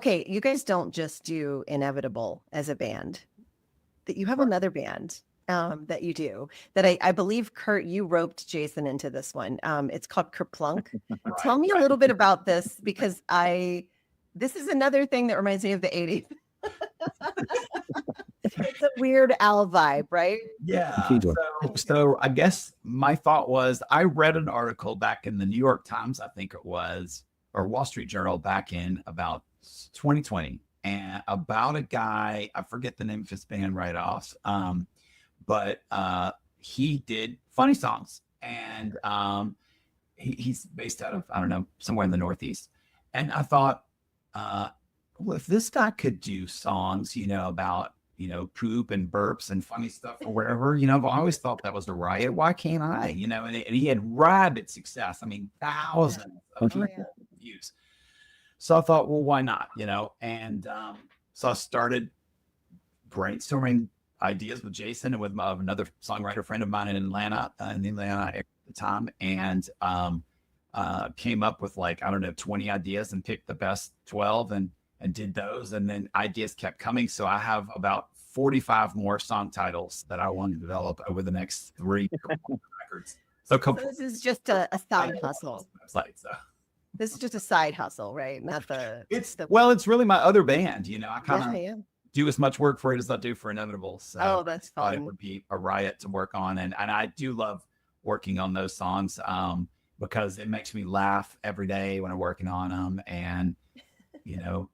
Okay, you guys don't just do Inevitable as a band. That you have another band that you do that I believe, Kurt, you roped Jason into this one. It's called Kurplunk. Tell me a little bit about this, because this is another thing that reminds me of the 80s. It's a Weird Al vibe, right? Yeah. So I guess my thought was, I read an article back in the New York Times, I think it was, or Wall Street Journal, back in about 2020, and about a guy, I forget the name of his band right off, but he did funny songs, and he's based out of, I don't know, somewhere in the Northeast. And I thought, well, if this guy could do songs, about, poop and burps and funny stuff or wherever, I've always thought that was a riot. Why can't I? And he had rabid success. I mean, thousands of views. So I thought, well, why not? And so I started brainstorming ideas with Jason and with another songwriter friend of mine in Atlanta, at the time, and came up with, like, I don't know, 20 ideas, and picked the best 12 and did those. And then ideas kept coming. So I have about 45 more song titles that I want to develop over the next 3 records. So this is just a side hustle. This is just a side hustle, right? Not the. Well, it's really my other band. I kind of do as much work for it as I do for Inevitable. So that's fun. It would be a riot to work on, and I do love working on those songs because it makes me laugh every day when I'm working on them, and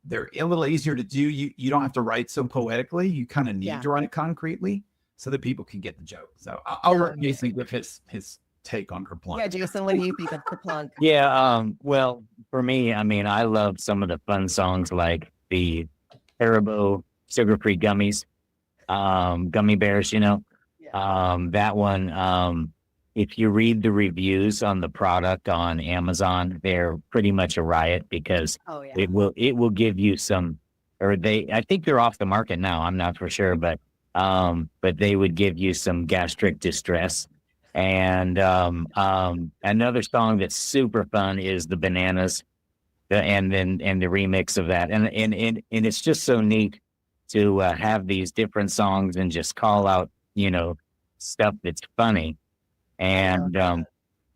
they're a little easier to do. You don't have to write so poetically. You kind of need to write concretely so that people can get the joke. So I'll let Jason give his take on Kurplunk. Yeah, Jason, what do you think of Kurplunk? Yeah, well, for me, I mean, I love some of the fun songs, like the Haribo sugar-free gummies, gummy bears, that one. If you read the reviews on the product on Amazon, they're pretty much a riot, because it will give you some, I think they're off the market now. I'm not for sure, but they would give you some gastric distress. And another song that's super fun is the Bananas, and the remix of that. And it's just so neat to have these different songs and just call out, stuff that's funny. And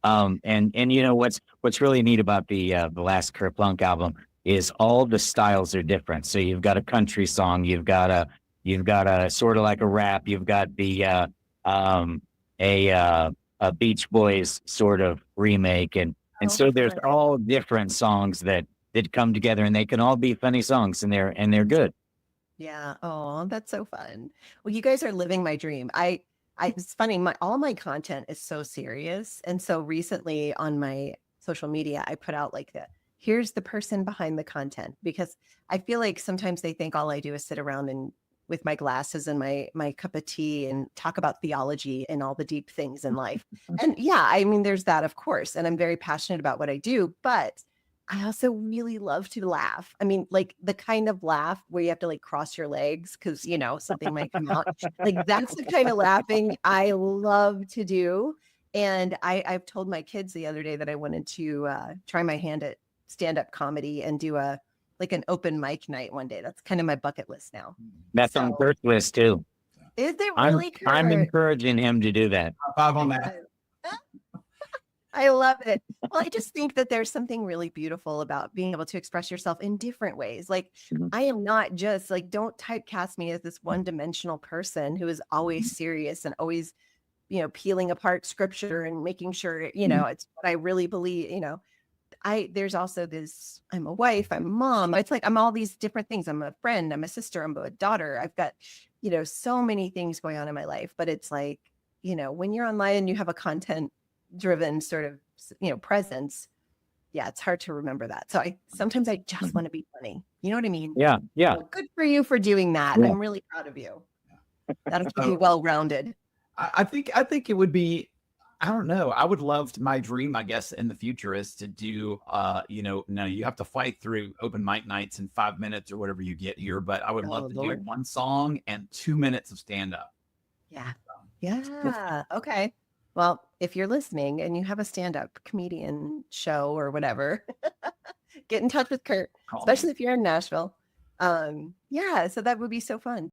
what's really neat about the last Kurplunk album is all the styles are different. So you've got a country song, you've got a sort of like a rap, you've got the a Beach Boys sort of remake, and so there's all different songs that come together, and they can all be funny songs, and they're good. Yeah. Oh, that's so fun. Well, you guys are living my dream. It's funny, all my content is so serious. And so recently on my social media, I put out like here's the person behind the content, because I feel like sometimes they think all I do is sit around and with my glasses and my cup of tea and talk about theology and all the deep things in life. And yeah, I mean, there's that, of course. And I'm very passionate about what I do, but I also really love to laugh. I mean, like the kind of laugh where you have to like cross your legs because, something might come out. Like that's the kind of laughing I love to do. And I've told my kids the other day that I wanted to try my hand at stand-up comedy and do an open mic night one day. That's kind of my bucket list now. That's on Kurt's list too. Is it really? I'm encouraging him to do that. 5 on that. I love it. Well, I just think that there's something really beautiful about being able to express yourself in different ways. Like I am not just don't typecast me as this one-dimensional person who is always serious and always, peeling apart scripture and making sure, it's what I really believe, there's also this, I'm a wife, I'm a mom. It's like, I'm all these different things. I'm a friend, I'm a sister, I'm a daughter. I've got, so many things going on in my life, but it's like, when you're online and you have a content driven sort of, presence. Yeah. It's hard to remember that. So sometimes I just want to be funny. You know what I mean? Yeah. Yeah. So good for you for doing that. Yeah. I'm really proud of you. That'll keep you well-rounded. I think it would be, I don't know. I would love to, my dream, I guess, in the future is to do, now you have to fight through open mic nights in 5 minutes or whatever you get here, but I would love to do 1 song and 2 minutes of stand-up. Yeah. Yeah. Okay. Well, if you're listening and you have a stand-up comedian show or whatever, get in touch with Kurt, especially if you're in Nashville. Yeah, so that would be so fun.